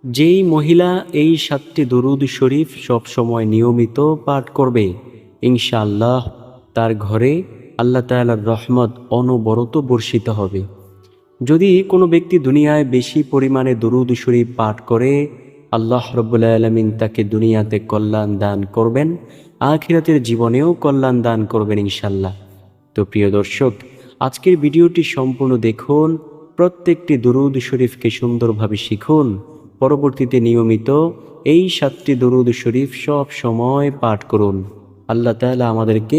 যেই মহিলা এই 7টি দরুদ শরীফ সব সময় নিয়মিত পাঠ করবে, ইনশাআল্লাহ তার ঘরে আল্লাহ তাআলার রহমত অনবরত বর্ষিত হবে। যদি কোনো ব্যক্তি দুনিয়ায় বেশি পরিমাণে দরুদ শরীফ পাঠ করে, আল্লাহ রাব্বুল আলামিন তাকে দুনিয়াতে কল্যাণ দান করবেন, আখিরাতের জীবনেও কল্যাণ দান করবেন ইনশাআল্লাহ। তো প্রিয় দর্শক, আজকের ভিডিওটি সম্পূর্ণ দেখুন, প্রত্যেকটি দরুদ শরীফকে সুন্দরভাবে শিখুন, পরবর্তীতে নিয়মিত এই 7টি দরুদ শরীফ সব সময় পাঠ করুন। আল্লাহ তাআলা আমাদেরকে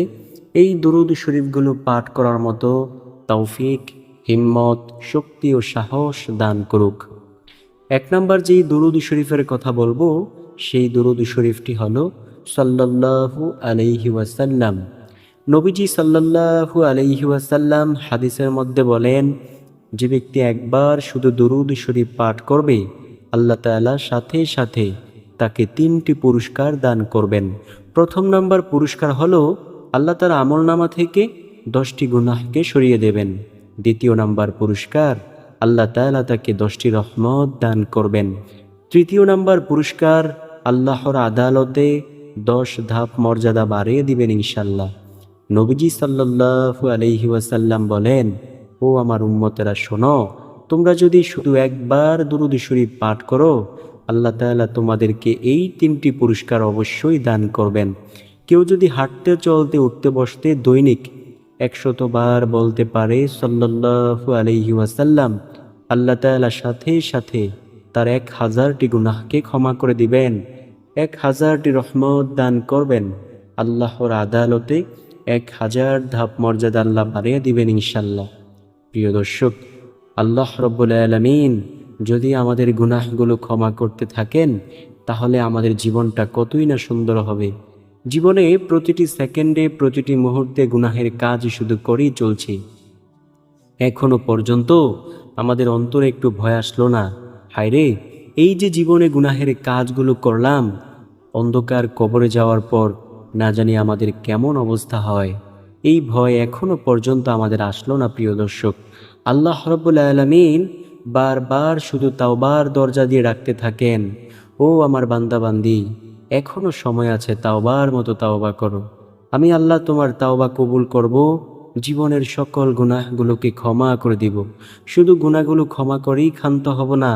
এই দরুদ শরীফগুলো পাঠ করার মতো তৌফিক, হিম্মত, শক্তি ও সাহস দান করুক। 1 নম্বর যেই দরুদ শরীফের কথা বলবো, সেই দরুদ শরীফটি হলো সাল্লাল্লাহু আলাইহি ওয়াসাল্লাম। নবীজি সাল্লাল্লাহু আলাইহি ওয়াসাল্লাম হাদিসের মধ্যে বলেন, যে ব্যক্তি একবার শুধু দরুদ শরীফ পাঠ করবে, আল্লাহ তাআলা সাথে সাথে তাকে 3টি পুরস্কার দান করবেন। প্রথম নাম্বার পুরস্কার হলো আল্লাহ তার আমলনামা থেকে 10টি গুনাহকে সরিয়ে দেবেন। দ্বিতীয় নাম্বার পুরস্কার, আল্লাহ তাআলা তাকে 10টি রহমত দান করবেন। তৃতীয় নাম্বার পুরস্কার, আল্লাহর আদালতে 10 ধাপ মর্যাদা বাড়িয়ে দিবেন ইনশাআল্লাহ। নবীজি সাল্লাল্লাহু আলাইহি ওয়াসাল্লাম বলেন, ও আমার উম্মতেরা শোনো, তোমরা যদি শুধু একবার দুরূদ শরীফ পাঠ করো, আল্লাহ তাআলা তোমাদেরকে এই 3টি পুরস্কার অবশ্যই দান করবেন। কেউ যদি হাঁটতে চলতে উঠতে বসতে দৈনিক 100 বার বলতে পারে সাল্লাল্লাহু আলাইহি ওয়াসাল্লাম, আল্লাহ তাআলা সাথে সাথে তার 1000টি গুনাহকে ক্ষমা করে দিবেন, 1000টি রহমত দান করবেন। আল্লাহর আদালতে 1000 ধাপ মর্যাদা আল্লাহ বাড়িয়ে দিবেন ইনশাআল্লাহ। প্রিয় দর্শক, আল্লাহ রাব্বুল আলামিন যদি আমাদের গুনাহগুলো ক্ষমা করতে থাকেন, তাহলে আমাদের জীবনটা কতই না সুন্দর হবে। জীবনে প্রতিটি সেকেন্ডে, প্রতিটি মুহূর্তে গুনাহের কাজ শুধু করেই চলছি। এখনো পর্যন্ত আমাদের অন্তরে একটু ভয় আসলো না, হায়রে এই যে জীবনে গুনাহের কাজগুলো করলাম, অন্ধকার কবরে যাওয়ার পর না জানি আমাদের কেমন অবস্থা হয়। এই ভয় এখনো পর্যন্ত আমাদের আসলো না। প্রিয় দর্শক, আল্লাহ রাব্বুল আলামিন বারবার শুধু তাওবার দরজা দিয়ে রাখতে থাকেন, ও আমার বান্দা বান্দি, এখনো সময় আছে, তাওবার মতো তাওবা করো, আমি আল্লাহ তোমার তাওবা কবুল করব, জীবনের সকল গুনাহগুলোকে ক্ষমা করে দিব। শুধু গুনাহগুলো ক্ষমা করেই ক্ষান্ত হব না,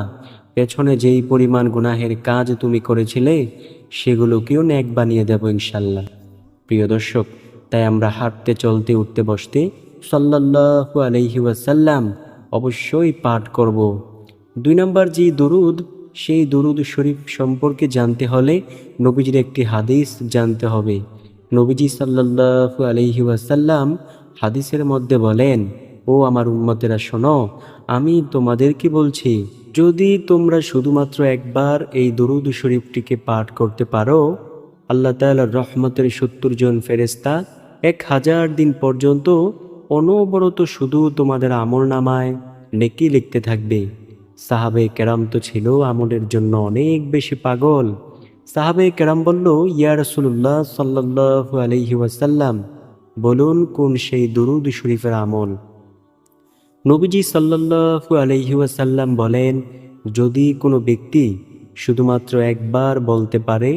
পেছনে যেই পরিমাণ গুনাহের কাজ তুমি করেছিলে সেগুলোকেও নেক বানিয়ে দেব ইনশাল্লাহ। প্রিয় দর্শক, তাই আমরা হাঁটতে চলতে উঠতে বসতে সাল্লাল্লাহু আলাইহি ওয়াসাল্লাম অবশ্যই পাঠ করব। 2 নম্বর যে দরুদ, সেই দরুদ শরীফ সম্পর্কে জানতে হলে নবীজির একটি হাদিস জানতে হবে। নবীজি সাল্লাল্লাহু আলাইহি ওয়াসাল্লাম হাদিসের মধ্যে বলেন, ও আমার উম্মতেরা শোনো, আমি তোমাদেরকে বলছি, যদি তোমরা শুধুমাত্র একবার এই দরুদ শরীফটিকে পাঠ করতে পারো, আল্লাহ তাআলার রহমতের 70 জন ফেরেশতা 1000 দিন পর্যন্ত অনবরত শুধু তোমাদের আমলনামায় নেকি লিখতে থাকবে। সাহাবে কেরাম তো ছিল আমলের জন্য অনেক বেশি পাগল। সাহাবে কেরাম বলল, ইয়া রাসূলুল্লাহ সাল্লাল্লাহু আলাইহি ওয়াসাল্লাম, বলুন কোন সেই দুরূদ শরীফের আমল? নবীজি সাল্লাল্লাহু আলাইহি ওয়াসাল্লাম বলেন, যদি কোনো ব্যক্তি শুধুমাত্র একবার বলতে পারে,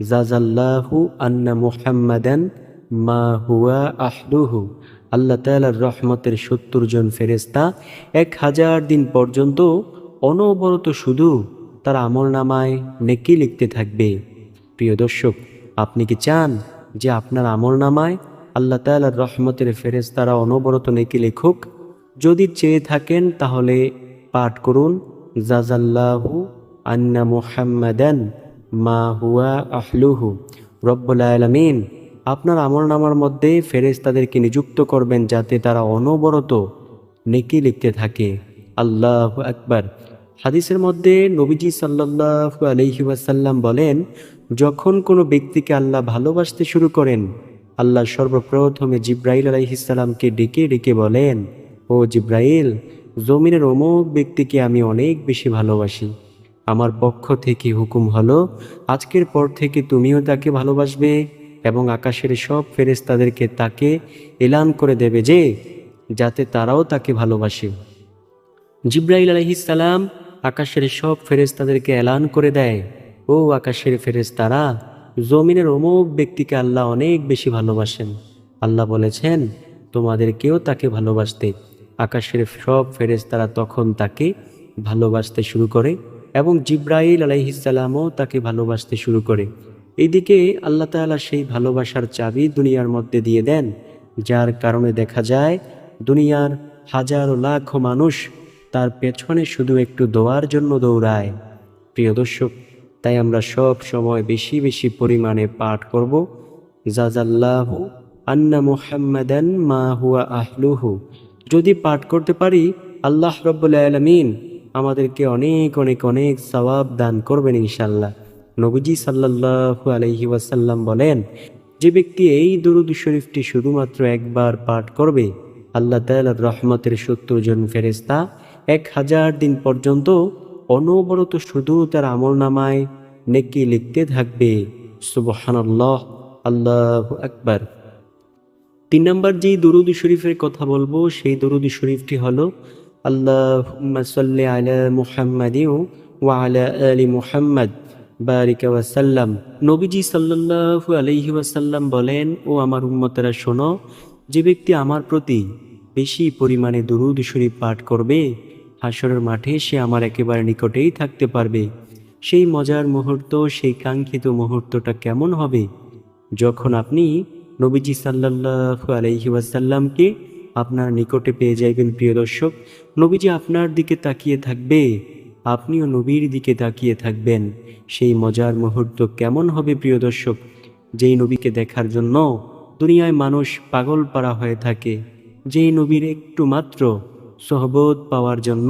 জাযাল্লাহু আন্না মুহাম্মাদান মা হুয়া আহলুহু, আল্লাহ তাআলার রহমতের 70 জন ফেরেশতা 1000 দিন পর্যন্ত অনবরত শুধু তার আমলনামায় নেকি লিখতে থাকবে। প্রিয় দর্শক, আপনি কি চান যে আপনার আমলনামায় আল্লাহ তাআলার রহমতের ফেরেশতারা অনবরত নেকি লিখুক? যদি চেয়ে থাকেন তাহলে পাঠ করুন, জাযাল্লাহু আন্না মুহাম্মাদান মা হুয়া আহলুহু। রব্বুল আলামিন আপনার আমলনামার মধ্যে ফেরেশতাদেরকে নিযুক্ত করবেন যাতে তারা অনবরত নেকি লিখতে থাকে। আল্লাহু আকবার। হাদিসের মধ্যে নবীজি সাল্লাল্লাহু আলাইহি ওয়াসাল্লাম বলেন, যখন কোনো ব্যক্তিকে আল্লাহ ভালোবাসতে শুরু করেন, আল্লাহ সর্বপ্রথমে জিব্রাইল আলাইহিস সালামকে ডেকে ডেকে বলেন, ও জিব্রাইল, জমিনের অমুক ব্যক্তিকে আমি অনেক বেশি ভালোবাসি। আমার পক্ষ থেকে হুকুম হলো, আজকের পর থেকে তুমিও তাকে ভালোবাসবে এবং আকাশের সব ফেরেশতাদেরকে তাকে এলান করে দেবে যে যাতে তারাও তাকে ভালোবাসে। জিব্রাইল আলাইহিস সালাম আকাশের সব ফেরেশতাদেরকে এলান করে দেয়, ও আকাশের ফেরেশতারা, জমিনের অমুক ব্যক্তিকে আল্লাহ অনেক বেশি ভালোবাসেন। আল্লাহ বলেছেন তোমাদেরকেও তাকে ভালোবাসতে। আকাশের সব ফেরেশতারা তখন তাকে ভালোবাসতে শুরু করে এবং জিব্রাইল আলাইহিসসালামও তাকে ভালোবাসতে শুরু করে। এইদিকে আল্লাহ তাআলা সেই ভালোবাসার চাবি দুনিয়ার মধ্যে দিয়ে দেন, যার কারণে দেখা যায় দুনিয়ার হাজারো লাখো মানুষ তার পেছনে শুধু একটু দোয়ার জন্য দৌড়ায়। প্রিয় দর্শক, তাই আমরা সব সময় বেশি বেশি পরিমাণে পাঠ করব, জাজাল্লাহু আন্না মুহাম্মাদান মা হুয়া আহলুহু। যদি পাঠ করতে পারি, আল্লাহ রাব্বুল আলামিন আমাদেরকে অনেক অনেক অনেক সওয়াব দান করবেন ইনশাআল্লাহ। নবীজি সাল্লাল্লাহু আলাইহি ওয়াসাল্লাম বলেন, যে ব্যক্তি এই দুরূদ শরীফটি শুধুমাত্র একবার পাঠ করবে, আল্লাহ তাআলার রহমতের ৭০ জন ফেরেশতা ১০০০ দিন পর্যন্ত অনবরত শুধু তার আমলনামায় নেকি লিখতে থাকবে। সুবহানাল্লাহ, আল্লাহু আকবার। ৩ নম্বর যেই দুরূদ শরীফের কথা বলবো, সেই দুরূদ শরীফটি হলো আল্লাহুম্মা সাল্লি আলা মুহাম্মাদিন ওয়া আলা আলি মুহাম্মাদ বারিক ওয়া সাল্লাম। নবীজি সাল্লাল্লাহু আলাইহি ওয়াসাল্লাম বলেন, ও আমার উম্মতেরা শোনো, যে ব্যক্তি আমার প্রতি বেশি পরিমাণে দুরূদ শরীফ পাঠ করবে, হাসরের মাঠে সে আমার একেবারে নিকটেই থাকতে পারবে। সেই মজার মুহূর্ত, সেই কাঙ্ক্ষিত মুহূর্তটা কেমন হবে? যখন আপনি নবীজি সাল্লাল্লাহু আলাইহি ওয়াসাল্লামকে আপনার নিকটে পেয়ে যাইবেন। প্রিয় দর্শক, নবীজি আপনার দিকে তাকিয়ে থাকবে, আপনিও নবীর দিকে তাকিয়ে থাকবেন। সেই মজার মুহূর্ত কেমন হবে প্রিয় দর্শক? যেই নবীকে দেখার জন্য দুনিয়ায় মানুষ পাগল পারা হয়ে থাকে, যেই নবীর একটু মাত্র সোহবত পাওয়ার জন্য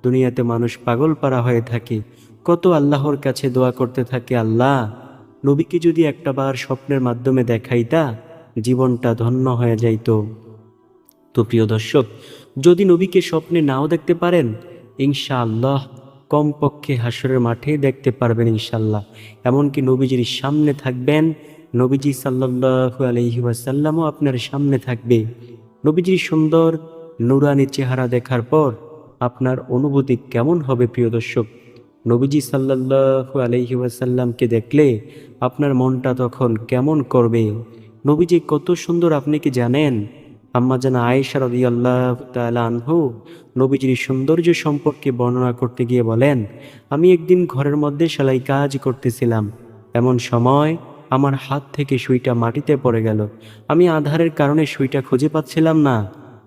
দুনিয়াতে মানুষ পাগল পারা হয়ে থাকে, কত আল্লাহর কাছে দোয়া করতে থাকে, আল্লাহ নবীকে যদি একটাবার স্বপ্নের মাধ্যমে দেখাইতা, জীবনটা ধন্য হয়ে যাইত। তো প্রিয় দর্শক, যদি নবীকে স্বপ্নে নাও দেখতে পারেন, ইনশাআল্লাহ কমপক্ষে হাসরের মাঠে দেখতে পারবেন ইনশাআল্লাহ। এমনকি নবীজির সামনে থাকবেন, নবীজি সাল্লাল্লাহু আলাইহি ওয়াসাল্লামও আপনার সামনে থাকবে। নবীজির সুন্দর নুরানি চেহারা দেখার পর আপনার অনুভূতি কেমন হবে প্রিয় দর্শক? নবীজি সাল্লাল্লাহু আলাইহি ওয়াসাল্লামকে দেখলে আপনার মনটা তখন কেমন করবে? নবীজি কত সুন্দর আপনি কি জানেন? আম্মা জান আয়েশা রাদিয়াল্লাহু তাআলা আনহু নবীজির সৌন্দর্য সম্পর্কে বর্ণনা করতে গিয়ে বলেন, আমি একদিন ঘরের মধ্যে সেলাই কাজ করতেছিলাম, এমন সময় আমার হাত থেকে সুইটা মাটিতে পড়ে গেল। আমি আঁধারের কারণে সুইটা খুঁজে পাচ্ছিলাম না।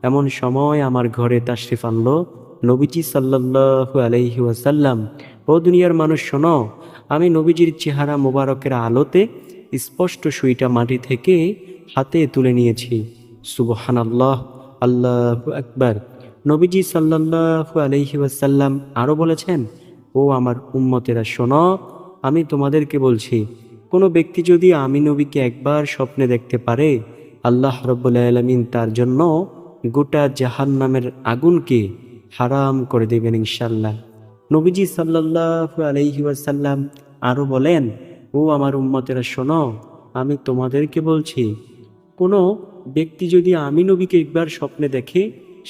এমন সময় আমার ঘরে তাশরিফ আনলো নবীজি সাল্লাল্লাহু আলাইহি ওয়াসাল্লাম। ও দুনিয়ার মানুষ শোনো, আমি নবীজির চেহারা মোবারকের আলোতে স্পষ্ট সুইটা মাটি থেকে হাতে তুলে নিয়েছি। সুবহানাল্লাহ, আল্লাহু আকবার। নবীজি সাল্লাল্লাহু আলাইহি ওয়াসাল্লাম আরও বলেছেন, ও আমার উম্মতেরা শোনো, আমি তোমাদেরকে বলছি, কোনো ব্যক্তি যদি আমি নবীকে একবার স্বপ্নে দেখতে পারে, আল্লাহ রাব্বুল আলামিন তার জন্য গোটা জাহান্নামের আগুনকে হারাম করে দেবেন ইনশাআল্লাহ। নবীজি সাল্লাল্লাহু আলাইহি ওয়াসাল্লাম আরও বলেন, ও আমার উম্মতেরা শোনো, আমি তোমাদেরকে বলছি, কোনো ব্যক্তি যদি আমি নবীকে একবার স্বপ্নে দেখে,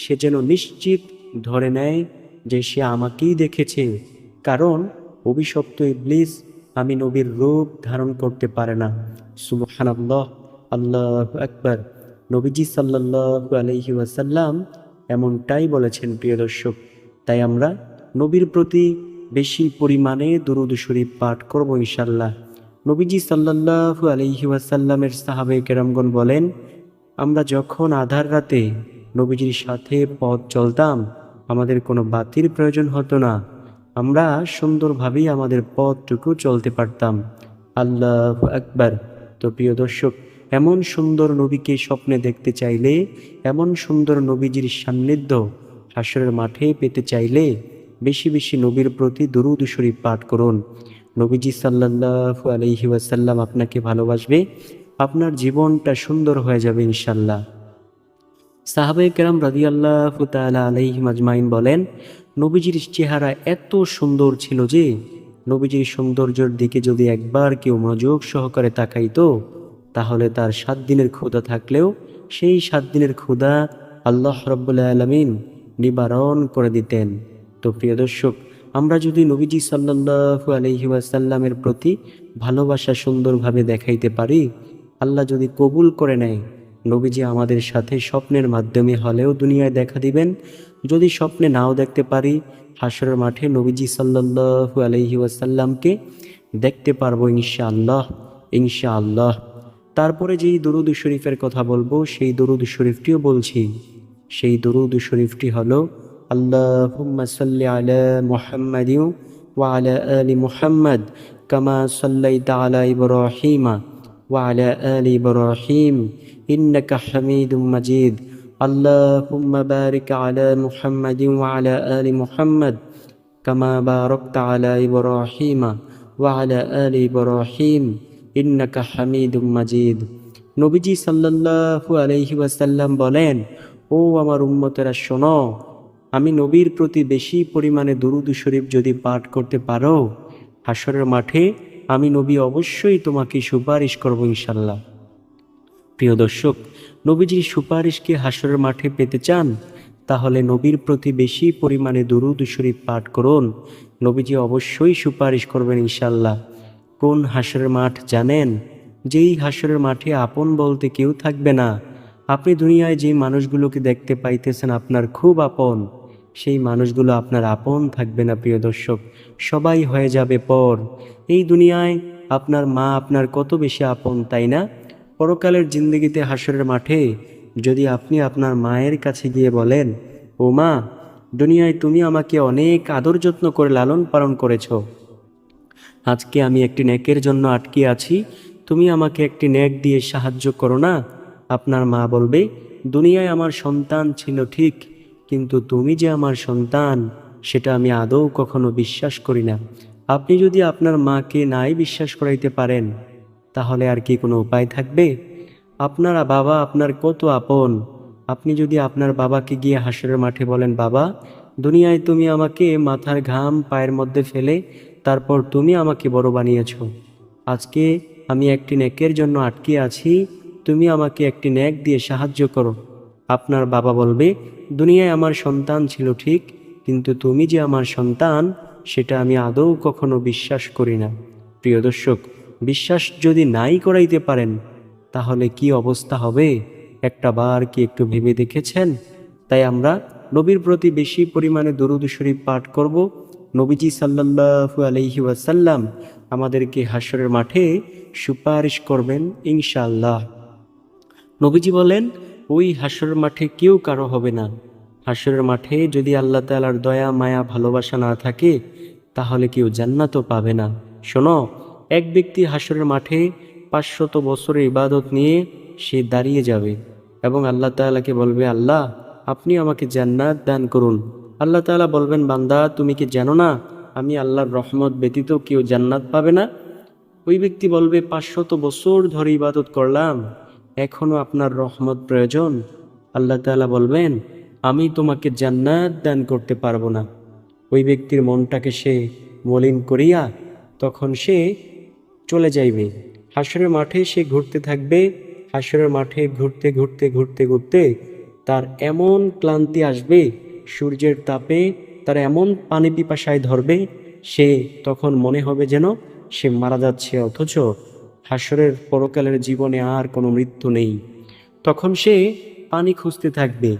সে যেন নিশ্চিত ধরে নেয় যে সে আমাকেই দেখেছে, কারণ অভিশপ্ত ইবলিস আমি নবীর রূপ ধারণ করতে পারে না। সুবহানাল্লাহ, আল্লাহু আকবার। নবীজি সাল্লাল্লাহু আলাইহি ওয়াসাল্লাম এমনটাই বলেছেন প্রিয় দর্শক। তাই আমরা নবীর প্রতি বেশি পরিমাণে দুরূদ শরীফ পাঠ করব ইনশাআল্লাহ। নবীজি সাল্লাল্লাহু আলাইহি ওয়াসাল্লামের সাহাবায়ে কেরামগণ বলেন, আমরা যখন আধার রাতে নবীজির সাথে পথ চলতাম, আমাদের কোনো বাতির প্রয়োজন হতো না, আমরা সুন্দরভাবেই আমাদের পথটুকু চলতে পারতাম। আল্লাহু আকবার। তো প্রিয় দর্শক, এমন সুন্দর নবীকে স্বপ্নে দেখতে চাইলে, এমন সুন্দর নবীজির সান্নিধ্য হাসরের মাঠে পেতে চাইলে বেশি বেশি নবীর প্রতি দুরূদ শরীফ পাঠ করুন। নবীজি সাল্লাল্লাহু আলাইহি ওয়াসাল্লাম আপনাকে ভালোবাসবে, আপনার জীবনটা সুন্দর হয়ে যাবে ইনশাআল্লাহ। সাহাবায়ে কেরাম রাদিয়াল্লাহু তাআলা আলাইহিম আজমাইন বলেন, নবীজির চেহারা এত সুন্দর ছিল যে নবীজির সৌন্দর্যের দিকে যদি একবার কেউ মনোযোগ সহকারে তাকাইতো, তাহলে তার 7 দিনের ক্ষুধা থাকলেও সেই 7 দিনের ক্ষুধা আল্লাহ রাব্বুল আলামিন নিবারণ করে দিতেন। তো প্রিয় দর্শক, আমরা যদি নবীজি সাল্লাল্লাহু আলাইহি ওয়াসাল্লামের প্রতি ভালোবাসা সুন্দরভাবে দেখাইতে পারি, আল্লাহ যদি কবুল করে নেয়, নবীজি আমাদের সাথে স্বপ্নের মাধ্যমে হলেও দুনিয়ায় দেখা দিবেন। যদি স্বপ্নে নাও দেখতে পারি, হাশরের মাঠে নবীজি সাল্লাল্লাহু আলাইহি ওয়াসাল্লামকে দেখতে পারবো ইনশাআল্লাহ, ইনশাআল্লাহ। তারপরে যেই দরুদ শরীফের কথা বলবো, সেই দরুদ শরীফটিও বলছি। সেই দরুদ শরীফটি হলো আল্লাহুম্মা সাল্লি আলা মুহাম্মাদিন ওয়া আলা আলি মুহাম্মাদ কামা সাল্লাইতা আলা ইব্রাহিমা ওয়া আলা আলি ইব্রাহিম ইন্নাকা হামিদুম মাজিদ। আল্লাহুম্মা বারিক আলা মুহাম্মাদিন ওয়া আলা আলি মুহাম্মাদ কামা বারাকতা আলা ইব্রাহিমা ওয়া আলা আলি ইব্রাহিম ইন্নাকা হামিদুম মাজিদ। নবীজি সাল্লাল্লাহু আলাইহি ওয়াসাল্লাম বলেন, ও আমার উম্মতেরা শোনো, আমি নবীর প্রতি বেশি পরিমাণে দুরূদ শরীফ যদি পাঠ করতে পারো, হাশরের মাঠে আমি নবী অবশ্যই তোমাকে সুপারিশ করব ইনশাল্লাহ। প্রিয় দর্শক, নবীজির সুপারিশকে হাশরের মাঠে পেতে চান, তাহলে নবীর প্রতি বেশি পরিমাণে দুরূদ শরীফ পাঠ করুন, নবীজি অবশ্যই সুপারিশ করবেন ইনশাল্লাহ। কোন হাশরের মাঠ জানেন? যেই হাশরের মাঠে আপন বলতে কেউ থাকবে না। আপনি দুনিয়ায় যে মানুষগুলোকে দেখতে পাইতেছেন আপনার খুব আপন, সেই মানুষগুলো আপনার আপন থাকবে না প্রিয় দর্শক, সবাই হয়ে যাবে পর। এই দুনিয়ায় আপনার মা আপনার কত বেশি আপন, তাই না? পরকালের জিন্দগিতে হাশরের মাঠে যদি আপনি আপনার মায়ের কাছে গিয়ে বলেন, ও মা, দুনিয়ায় তুমি আমাকে অনেক আদর যত্ন করে লালন পালন করেছ, আজকে আমি একটি নেকের জন্য আটকে আছি, তুমি আমাকে একটি নেক দিয়ে সাহায্য করো না। আপনার মা বলবে, দুনিয়ায় আমার সন্তান ছিল ঠিক, কিন্তু তুমি যে আমার সন্তান সেটা আমি আদৌ কখনো বিশ্বাস করি না। আপনি যদি আপনার মাকে নাই বিশ্বাস করাইতে পারেন, তাহলে আর কি কোনো উপায় থাকবে? আপনার বাবা আপনার কত আপন। আপনি যদি আপনার বাবাকে গিয়ে হাশরের মাঠে বলেন, বাবা, দুনিয়ায় তুমি আমাকে মাথার ঘাম পায়ের মধ্যে ফেলে তারপর তুমি আমাকে বড় বানিয়েছ, আজকে আমি একটি নেকের জন্য আটকে আছি, তুমি আমাকে একটি নেক দিয়ে সাহায্য করো। আপনার বাবা বলবে, দুনিয়ায় আমার সন্তান ছিল ঠিক, কিন্তু তুমি যে আমার সন্তান সেটা আমি আদৌ কখনো বিশ্বাস করি না। প্রিয় দর্শক, বিশ্বাস যদি নাই করাইতে পারেন, তাহলে কি অবস্থা হবে একটা বার কি একটু ভেবে দেখেছেন? তাই আমরা নবীর প্রতি বেশি পরিমাণে দরুদ শরীফ পাঠ করব। নবীজি সাল্লাল্লাহু আলাইহি ওয়াসাল্লাম আমাদেরকে হাশরের মাঠে সুপারিশ করবেন ইনশাআল্লাহ। নবীজি বলেন, ওই হাশরের মাঠে কেউ কারো হবে না। হাশরের মাঠে যদি আল্লাহ তাআলার দয়া মায়া ভালোবাসা না থাকে, তাহলে কেউ জান্নাতও পাবে না। শোনো, এক ব্যক্তি হাশরের মাঠে 500 বছরের ইবাদত নিয়ে সে দাঁড়িয়ে যাবে এবং আল্লাহ তাআলাকে বলবে, আল্লাহ, আপনি আমাকে জান্নাত দান করুন। আল্লাহ তাআলা বলবেন, বান্দা, তুমি কি জানো না আমি আল্লাহর রহমত ব্যতীত কেউ জান্নাত পাবে না? ওই ব্যক্তি বলবে, 500 বছর ধরে ইবাদত করলাম, এখনো আপনার রহমত প্রয়োজন। আল্লাহ তাআলা বলবেন, আমি তোমাকে জান্নাত দান করতে পারবো না। ওই ব্যক্তির মনটাকে সে মলিন করিয়া তখন সে চলে যাইবে। হাশরের মাঠে সে ঘুরতে থাকবে। হাশরের মাঠে ঘুরতে ঘুরতে ঘুরতে ঘুরতে তার এমন ক্লান্তি আসবে, সূর্যের তাপে তার এমন পানি পিপাসায় ধরবে, সে তখন মনে হবে যেন সে মারা যাচ্ছে, অথচ হাশরের পরকালের জীবনে আর কোনো মৃত্যু নেই। তখন সে পানি খুঁজতে থাকবে।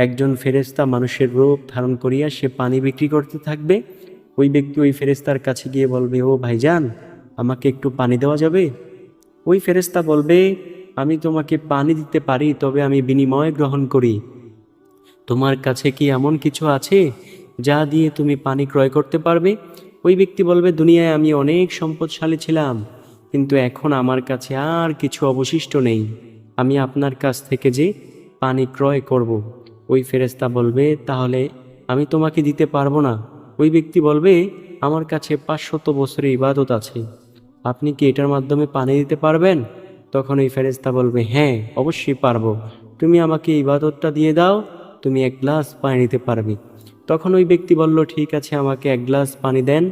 একজন ফেরেশতা মানুষের রূপ ধারণ করিয়া সে পানি বিক্রি করতে থাকবে। ওই ব্যক্তি ওই ফেরেশতার কাছে গিয়ে বলবে, ও ভাইজান, আমাকে একটু পানি দেওয়া যাবে? ওই ফেরেশতা বলবে, আমি তোমাকে পানি দিতে পারি, তবে আমি বিনিময় গ্রহণ করি। তোমার কাছে কি এমন কিছু আছে যা দিয়ে তুমি পানি ক্রয় করতে পারবে? ওই ব্যক্তি বলবে, দুনিয়ায় আমি অনেক সম্পদশালী ছিলাম, কিন্তু এখন আমার কাছে আর কিছু অবশিষ্ট নেই, আমি আপনার কাছ থেকে যে পানি ক্রয় করব। ওই ফেরেশতা বলবে, তাহলে আমি তোমাকে দিতে পারবো না। ওই ব্যক্তি বলবে, আমার কাছে 500 বছরের ইবাদত আছে, আপনি কি এটার মাধ্যমে পানি দিতে পারবেন? তখন ওই ফেরেশতা বলবে, হ্যাঁ, অবশ্যই পারবো, তুমি আমাকে ইবাদতটা দিয়ে দাও, তুমি 1 গ্লাস পানি নিতে পারবে। তখন ওই ব্যক্তি বলল, ঠিক আছে, আমাকে 1 গ্লাস পানি দেন,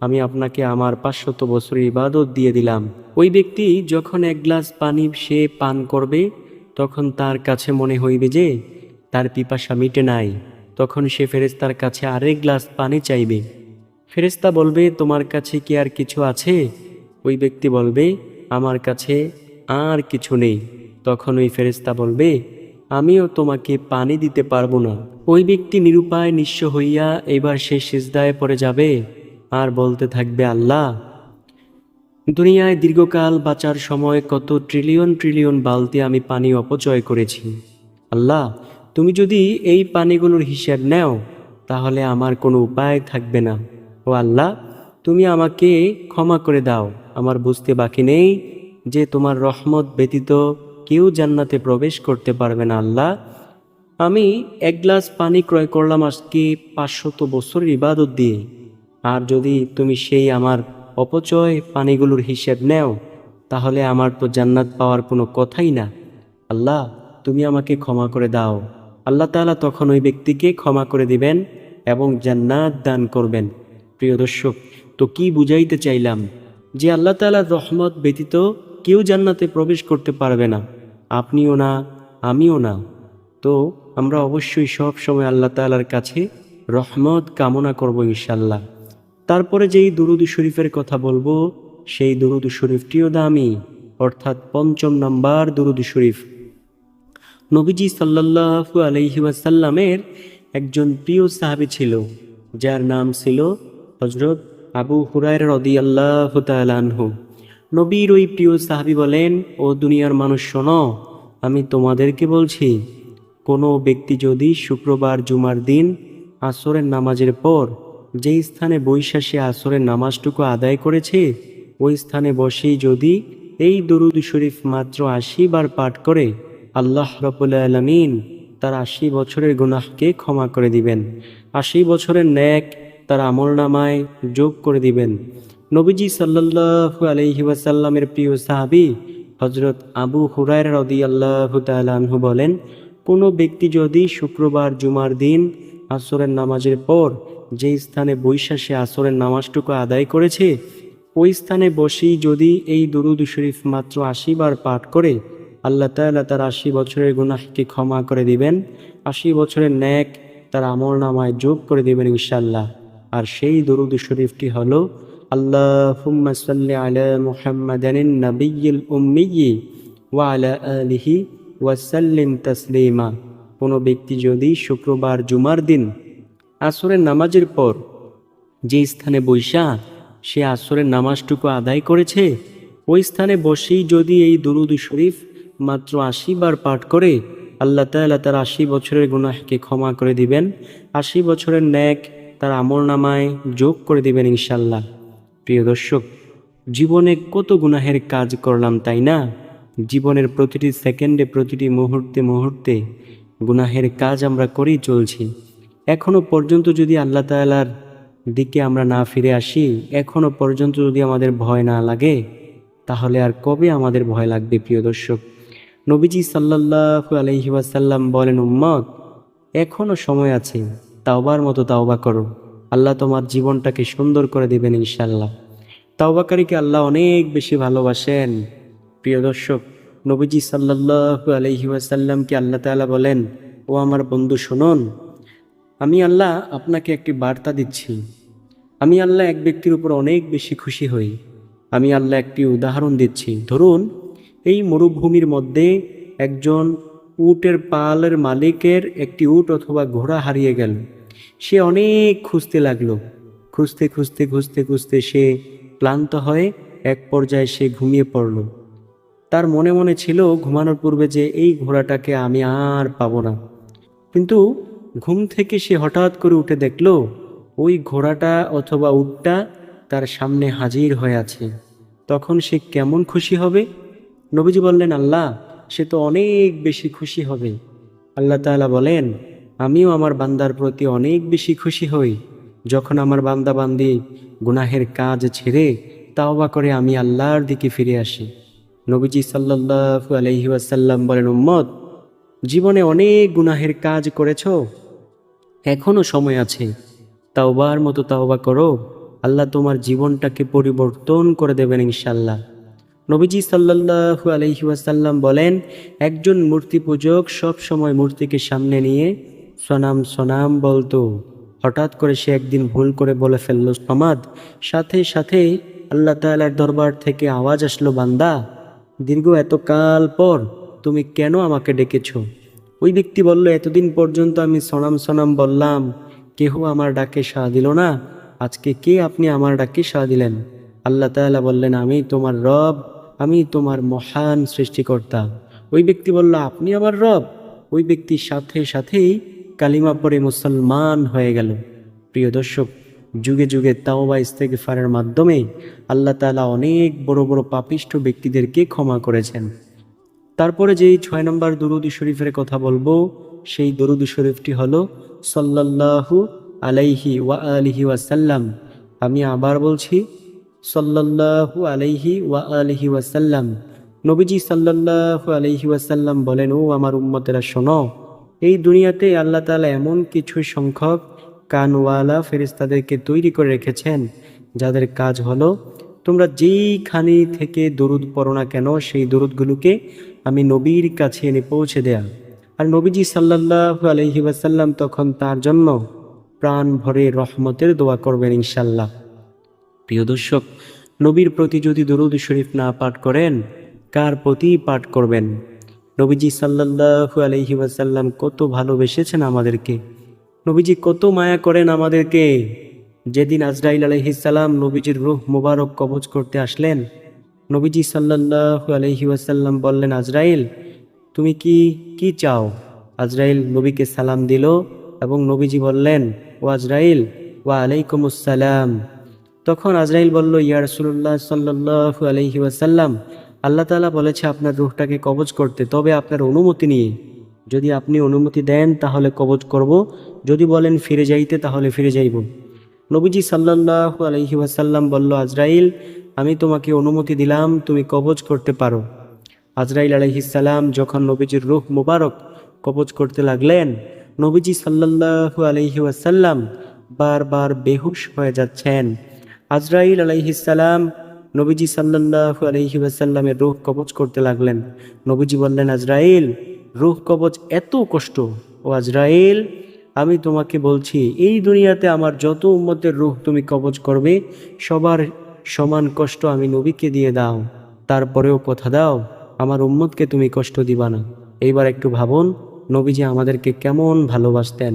আমি আপনাকে আমার 500 বছরের ইবাদত দিয়ে দিলাম। ওই ব্যক্তি যখন 1 গ্লাস পানি সে পান করবে, তখন তার কাছে মনে হইবে যে তার পিপাসা মিটে নাই। তখন সে ফেরেশতার কাছে আরেক গ্লাস পানি চাইবে। ফেরেশতা বলবে, তোমার কাছে কি আর কিছু আছে? ওই ব্যক্তি বলবে, আমার কাছে আর কিছু নেই। তখন ওই ফেরেশতা বলবে, আমিও তোমাকে পানি দিতে পারবো না। ওই ব্যক্তি নিরুপায় নিঃস্ব হইয়া এবার সে সিজদায় পড়ে যাবে আর বলতে থাকবে, আল্লাহ, দুনিয়ায় দীর্ঘকাল বাঁচার সময় কত ট্রিলিয়ন ট্রিলিয়ন বালতি আমি পানি অপচয় করেছি। আল্লাহ, তুমি যদি এই পানিগুলোর হিসেব নেও তাহলে আমার কোনো উপায় থাকবে না। ও আল্লাহ, তুমি আমাকে ক্ষমা করে দাও। আমার বুঝতে বাকি নেই যে তোমার রহমত ব্যতীত কেউ জান্নাতে প্রবেশ করতে পারবে না। আল্লাহ, আমি এক গ্লাস পানি ক্রয় করলাম আজকে 500 বছরের ইবাদত দিয়ে। আর যদি তুমি সেই আমার অপচয় পানিগুলোর হিসেব নেও তাহলে আমার তো জান্নাত পাওয়ার কোনো কথাই না। আল্লাহ, তুমি আমাকে ক্ষমা করে দাও। আল্লাহ তাআলা তখন ওই ব্যক্তিকে ক্ষমা করে দিবেন এবং জান্নাত দান করবেন। প্রিয় দর্শক, তো কি বুঝাইতে চাইলাম? যে আল্লাহ তাআলার রহমত ব্যতীত কেউ জান্নাতে প্রবেশ করতে পারবে না, আপনিও না, আমিও না। তো আমরা অবশ্যই সব সময় আল্লাহ তাআলার কাছে রহমত কামনা করব ইনশাল্লাহ। তারপরে যেই দুরূদ শরীফের কথা বলবো সেই দুরূদ শরীফটিও দামি, অর্থাৎ ৫ম নাম্বার দুরূদ শরীফ। নবীজি সাল্লাল্লাহু আলাইহি ওয়াসাল্লামের একজন প্রিয় সাহাবী ছিল যার নাম ছিল হযরত আবু হুরায়রা রাদিয়াল্লাহু তাআলা আনহু। নবীর ওই প্রিয় সাহাবী বলেন, ও দুনিয়ার মানুষ শোনো, আমি তোমাদেরকে বলছি, কোনো ব্যক্তি যদি শুক্রবার জুমার দিন আসরের নামাজের পর যেই স্থানে বৈশা সে আসরের নামাজটুকু আদায় করেছে ওই স্থানে বসেই যদি এই দরুদ শরীফ মাত্র ৮০ বার পাঠ করে, আল্লাহ রাব্বুল আলামিন তার ৮০ বছরের গুনাহকে ক্ষমা করে দিবেন। ৮০ বছরের নেক তার আমলনামায় যোগ করে দিবেন। নবীজি সাল্লাল্লাহু আলাইহি ওয়াসাল্লামের প্রিয় সাহাবী হযরত আবু হুরায়রা রাদিয়াল্লাহু তাআলা আনহু বলেন, কোনো ব্যক্তি যদি শুক্রবার জুমার দিন আসরের নামাজের পর যে স্থানে বৈশা সে আসরের নামাজটুকু আদায় করেছে ওই স্থানে বসেই যদি এই দুরূদ শরীফ মাত্র ৮০ বার পাঠ করে, আল্লাহ তাআলা তার ৮০ বছরের গুনাহকে ক্ষমা করে দিবেন, ৮০ বছরের নেক তার আমলনামায় যোগ করে দিবেন ইনশাআল্লাহ। আর সেই দুরূদ শরীফটি হলো, আল্লাহুম্মা সাল্লি আলা মুহাম্মাদিন নাবিয়্যিল উম্মিয়্যি ওয়া আলা আলিহি ওয়া সাল্লিম তাসলিমা। কোনো ব্যক্তি যদি শুক্রবার জুমার দিন আসরের নামাজের পর যে স্থানে বৈশা সে আসরের নামাজটুকু আদায় করেছে ওই স্থানে বসেই যদি এই দুরূদ শরীফ মাত্র ৮০ বার পাঠ করে, আল্লাহ তাআলা তার ৮০ বছরের গুনাহকে ক্ষমা করে দিবেন, ৮০ বছরের নেক তার আমলনামায় যোগ করে দিবেন ইনশাল্লাহ। প্রিয় দর্শক, জীবনে কত গুনাহের কাজ করলাম, তাই না? জীবনের প্রতিটি সেকেন্ডে, প্রতিটি মুহূর্তে মুহূর্তে গুনাহের কাজ আমরা করেই চলছি। এখনো পর্যন্ত যদি আল্লাহ তাআলার দিকে আমরা না ফিরে আসি, এখনো পর্যন্ত যদি আমাদের ভয় না লাগে, তাহলে আর কবে আমাদের ভয় লাগবে? প্রিয় দর্শক, নবীজি সাল্লাল্লাহু আলাইহি ওয়াসাল্লাম বলেন, উম্মত, এখনো সময় আছে, তাওবার মতো তাওবা করো, আল্লাহ তোমার জীবনটাকে সুন্দর করে দিবেন ইনশাল্লাহ। তাওবাকারীকে আল্লাহ অনেক বেশি ভালোবাসেন। প্রিয় দর্শক, নবীজি সাল্লাল্লাহু আলাইহি ওয়াসাল্লামকে আল্লাহ তাআলা বলেন, ও আমার বন্ধু শুনুন, আমি আল্লাহ আপনাকে একটি বার্তা দিচ্ছি। আমি আল্লাহ এক ব্যক্তির উপর অনেক বেশি খুশি হই। আমি আল্লাহ একটি উদাহরণ দিচ্ছি। ধরুন, এই মরুভূমির মধ্যে একজন উটের পালের মালিকের একটি উট অথবা ঘোড়া হারিয়ে গেল। সে অনেক খুঁজতে লাগলো। খুঁজতে খুঁজতে খুঁজতে খুঁজতে সে ক্লান্ত হয়ে এক পর্যায়ে সে ঘুমিয়ে পড়ল। তার মনে মনে ছিল ঘুমানোর পূর্বে যে এই ঘোড়াটাকে আমি আর পাবো না। কিন্তু ঘুম থেকে সে হঠাৎ করে উঠে দেখল ওই ঘোড়াটা অথবা উটটা তার সামনে হাজির হয়ে আছে। তখন সে কেমন খুশি হবে? নবীজি বললেন, আল্লাহ, সে তো অনেক বেশি খুশি হবে। আল্লাহ তাআলা বলেন, আমিও আমার বান্দার প্রতি অনেক বেশি খুশি হই যখন আমার বান্দা বান্দি গুনাহের কাজ ছেড়ে তাওবা করে আমি আল্লাহর দিকে ফিরে আসি। নবীজি সাল্লাল্লাহু আলাইহি ওয়াসাল্লাম বলেন, উম্মত, জীবনে অনেক গুনাহের কাজ করেছো, এখনো সময় আছে, তাওবার মতো তাওবা করো, আল্লাহ তোমার জীবনটাকে পরিবর্তন করে দেবেন ইনশাল্লাহ। নবীজি সাল্লাল্লাহু আলাইহি ওয়াসাল্লাম বলেন, একজন মূর্তি পূজক সব সময় মূর্তিকে সামনে নিয়ে সনাম সনাম বলতো, হঠাৎ করে সে একদিন ভুল করে বলে ফেলল সমাদ। সাথে সাথেই আল্লাহ তাআলার দরবার থেকে আওয়াজ আসলো, বান্দা, দীর্ঘ এত কাল পর তুমি কেন আমাকে ডেকেছ? ওই ব্যক্তি বলল, এতদিন পর্যন্ত আমি সনাম সনাম বললাম, কেহ আমার ডাকে সাড়া দিল না, আজকে কে আপনি আমার ডাকে সাড়া দিলেন? আল্লাহ তাআলা বললেন, আমি তোমার রব, আমি তোমার মহান সৃষ্টিকর্তা। ওই ব্যক্তি বলল, আপনি আমার রব? ওই ব্যক্তির সাথে সাথেই কালিমা পড়ে মুসলমান হয়ে গেল। প্রিয় দর্শক, যুগে যুগে তাওবা ইস্তেগফারের মাধ্যমে আল্লাহ তাআলা অনেক বড় বড় পাপিষ্ঠ ব্যক্তিদেরকে ক্ষমা করেছেন। তারপরে যেই 6 নম্বর দুরূদ শরীফের কথা বলবো, সেই দুরূদ শরীফটি হলো সাল্লাল্লাহু আলাইহি ওয়া আলিহি ওয়াসাল্লাম। আমি আবার বলছি, সাল্লাল্লাহু আলাইহি ওয়া আলিহি ওয়াসাল্লাম। নবীজি সাল্লাল্লাহু আলাইহি ওয়াসাল্লাম বলেন, ও আমার উম্মতেরা শোনো, এই দুনিয়াতে আল্লাহ তাআলা এমন কিছু সংখ্যক কানওয়ালা ফেরেশতাদেরকে তৈরি করে রেখেছেন, যাদের কাজ হলো তোমরা যেইখানে থেকে দরুদ পড়ো না কেন, সেই দরুদগুলোকে আমি নবীর কাছে এনে পৌঁছে দেয়া। আর নবীজি সাল্লাল্লাহু আলাইহি ওয়াসাল্লাম তখন তার জন্য প্রাণ ভরে রহমতের দোয়া করবেন ইনশাল্লাহ। প্রিয় দর্শক, নবীর প্রতি যদি দরুদ শরীফ না পাঠ করেন, কার প্রতি পাঠ করবেন? নবীজি সাল্লাল্লাহু আলাইহি ওয়াসাল্লাম কত ভালোবেসেছেন আমাদেরকে, নবীজি কত মায়া করেন আমাদেরকে। যেদিন আজরাইল আলাইহিস সালাম নবীজির রূহ মুবারক কবজ করতে আসলেন, নবীজি সাল্লাল্লাহু আলাইহি ওয়াসাল্লাম বললেন, আজরাইল তুমি কি চাও? আজরাইল নবীকে সালাম দিল এবং নবীজি বললেন, ও আজরাইল, ওয়া আলাইকুমুস সালাম। তখন আজরাইল বলল, ইয়া রাসূলুল্লাহ সাল্লাল্লাহু আলাইহি ওয়াসাল্লাম, আল্লাহ তাআলা বলেছে আপনার রূহটাকে কবজ করতে, তবে আপনার অনুমতি নিয়ে। যদি আপনি অনুমতি দেন তাহলে কবজ করব, যদি বলেন ফিরে যাইতে তাহলে ফিরে যাইব। নবীজি সাল্লাল্লাহু আলাইহি ওয়াসাল্লাম বলল, আজরাইল আমি তোমাকে অনুমতি দিলাম, তুমি কবজ করতে পারো। আজরাইল আলাইহিস সালাম যখন নবীজির রূহ মুবারক কবজ করতে লাগলেন, নবীজি সাল্লাল্লাহু আলাইহি ওয়াসাল্লাম বারবার বেহুশ হয়ে যাচ্ছেন। আজরাইল আলাইহিস সালাম নবীজি সাল্লাল্লাহু আলাইহি ওয়াসাল্লামের রূহ কবজ করতে লাগলেন। নবীজি বললেন, আজরাইল রূহ কবজ এত কষ্ট? ও আজরাইল, আমি তোমাকে বলছি, এই দুনিয়াতে আমার যত উম্মতের রূহ তুমি কবজ করবে, সবার সমান কষ্ট আমি নবীকে দিয়ে দাও, তারপরেও কথা দাও আমার উম্মতকে তুমি কষ্ট দিবা না। এইবার একটু ভাবুন, নবীজি আমাদেরকে কেমন ভালোবাসতেন।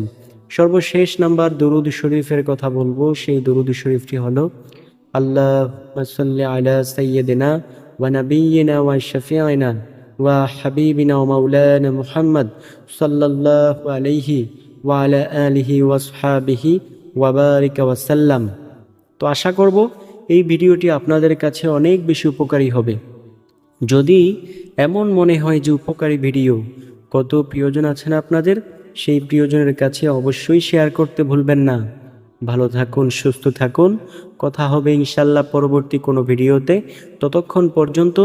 সর্বশেষ নাম্বার দরুদ শরীফের কথা বলবো, সেই দরুদ শরীফটি হলো, আল্লাহুম্মা সাল্লি আলা সাইয়্যিদিনা ওয়া নাবিয়্যিনা ওয়া শাফিঈনা ওয়া হাবিবিনা ওয়া মাওলানা মুহাম্মদ সাল্লাল্লাহু আলাইহি ওয়া আলা আলিহি ওয়া আসহাবিহি ওয়া বারিকা ওয়া সাল্লাম। তো আশা করব এই ভিডিওটি আপনাদের কাছে অনেক বেশি উপকারী হবে। যদি এমন মনে হয় যে উপকারী ভিডিও, কত প্রিয়জন আছেন আপনাদের, সেই প্রিয়জনের কাছে অবশ্যই শেয়ার করতে ভুলবেন না। ভালো থাকুন, সুস্থ থাকুন, কথা হবে ইনশাল্লাহ পরবর্তী কোনো ভিডিওতে। ততক্ষণ পর্যন্ত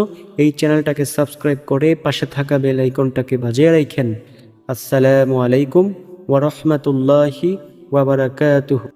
এই চ্যানেলটাকে সাবস্ক্রাইব করে পাশে থাকা বেল আইকনটাকে বাজিয়ে রাখেন। আসসালামু আলাইকুম ওয়া রাহমাতুল্লাহি ওয়া বারাকাতুহু।